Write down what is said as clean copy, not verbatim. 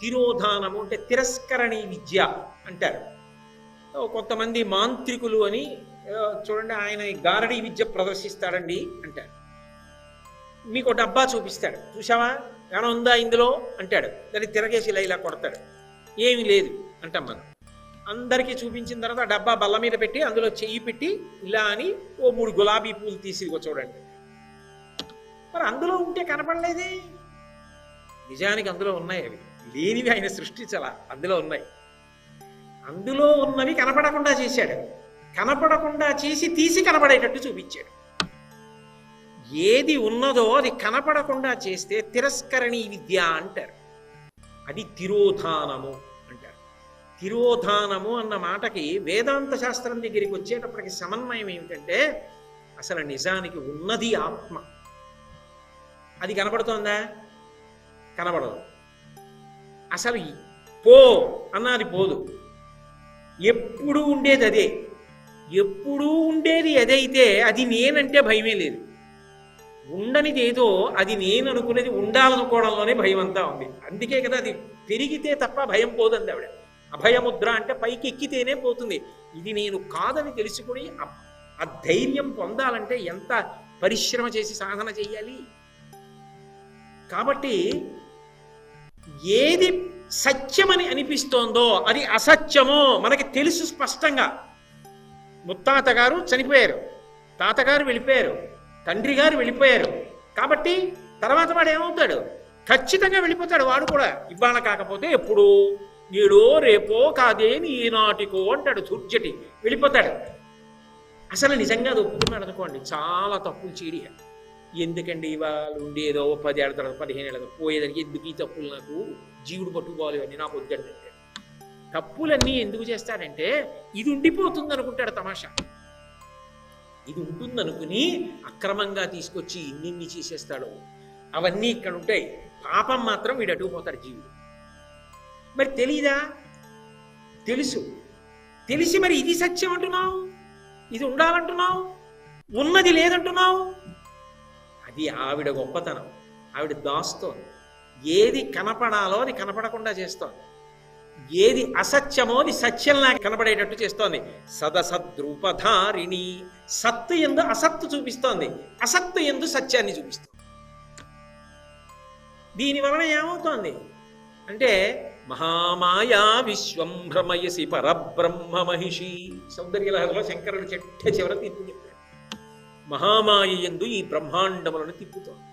తిరోధానము అంటే తిరస్కరణి విద్య అంటారు. కొంతమంది మాంత్రికులు అని చూడండి, ఆయన గారడీ విద్య ప్రదర్శిస్తాడండి అంటారు. మీకు ఒక డబ్బా చూపిస్తాడు, చూసావా ఏమైనా ఉందా ఇందులో అంటాడు. దాన్ని తిరగేసి ఇలా ఇలా కొడతాడు, ఏమీ లేదు అంటాం మనం. అందరికీ చూపించిన తర్వాత ఆ డబ్బా బల్ల మీద పెట్టి అందులో చెయ్యి పెట్టి ఇలా అని ఓ 3 గులాబీ పూలు తీసి చూడండి. మరి అందులో ఉంటే కనపడలేదే. నిజానికి అందులో ఉన్నాయి, అవి లేనివి ఆయన సృష్టించాల, అందులో ఉన్నాయి. అందులో ఉన్నవి కనపడకుండా చేశాడు, కనపడకుండా చేసి తీసి కనపడేటట్టు చూపించాడు. ఏది ఉన్నదో అది కనపడకుండా చేస్తే తిరస్కరణీ విద్య అంటారు. అది తిరోధానము అంటారు. తిరోధానము అన్న మాటకి వేదాంత శాస్త్రం దగ్గరికి వచ్చేటప్పటికి సమన్వయం ఏమిటంటే, అసలు నిజానికి ఉన్నది ఆత్మ. అది కనపడుతోందా? కనపడదు. అసలు పో అన్నది పోదు, ఎప్పుడూ ఉండేది అదే. ఎప్పుడూ ఉండేది అదైతే అది నేనంటే భయమే లేదు. ఉండనిది ఏదో అది నేను అనుకునేది ఉండాలనుకోవడంలోనే భయం అంతా ఉంది. అందుకే కదా అది పెరిగితే తప్ప భయం పోదండి ఆవిడ. అభయముద్ర అంటే పైకి ఎక్కితేనే పోతుంది. ఇది నేను కాదని తెలుసుకుని ఆ ధైర్యం పొందాలంటే ఎంత పరిశ్రమ చేసి సాధన చెయ్యాలి. కాబట్టి ఏది సత్యమని అనిపిస్తోందో అది అసత్యమో మనకి తెలుసు స్పష్టంగా. ముత్తాత గారు చనిపోయారు, తాతగారు వెళ్ళిపోయారు, తండ్రి గారు వెళ్ళిపోయారు. కాబట్టి తర్వాత వాడు ఏమవుతాడు? ఖచ్చితంగా వెళ్ళిపోతాడు. వాడు కూడా ఇవాళ కాకపోతే ఎప్పుడో, నేడో రేపో కాదేని ఈనాటికో అంటాడు సూర్యటి, వెళ్ళిపోతాడు. అసలు నిజంగా అది ఒప్పుకున్నాడు అనుకోండి, చాలా తప్పులు చేయడి. ఎందుకండి ఇవాళ ఉండేదో 10 ఏళ్ళ తర్వాత 15 ఏళ్ళ పోయేదానికి ఎందుకు ఈ తప్పులు, నాకు జీవుడు పట్టుకోవాలి అని నాకు వద్దండి. తప్పులన్నీ ఎందుకు చేస్తాడంటే ఇది ఉండిపోతుంది అనుకుంటాడు. తమాషా ఇది ఉంటుందనుకుని అక్రమంగా తీసుకొచ్చి ఇన్ని చేసేస్తాడు. అవన్నీ ఇక్కడ ఉంటాయి. పాపం మాత్రం వీడు అటుకుపోతాడు జీవుడు. మరి తెలీదా? తెలుసు. తెలిసి మరి ఇది సత్యం అంటున్నావు, ఇది ఉండాలంటున్నావు, ఉన్నది లేదంటున్నావు. అది ఆవిడ గొప్పతనం. ఆవిడ దాస్తోంది. ఏది కనపడాలో అది కనపడకుండా చేస్తోంది, ఏది అసత్యమో అది సత్యంలా కనపడేటట్టు చేస్తోంది. సదసద్రూపధారిణి. సత్తు యందు అసత్తు చూపిస్తోంది, అసత్తు యందు సత్యాన్ని చూపిస్తోంది. దీని వలన ఏమవుతోంది అంటే మహామాయా విశ్వం భ్రమయసి పరబ్రహ్మ మహిషి. సౌందర్యలహరిలో శంకరుడు చిట్ట చివర తీర్పు చెప్పాడు. మహామాయ యందు ఈ బ్రహ్మాండములను తిప్పుతోంది.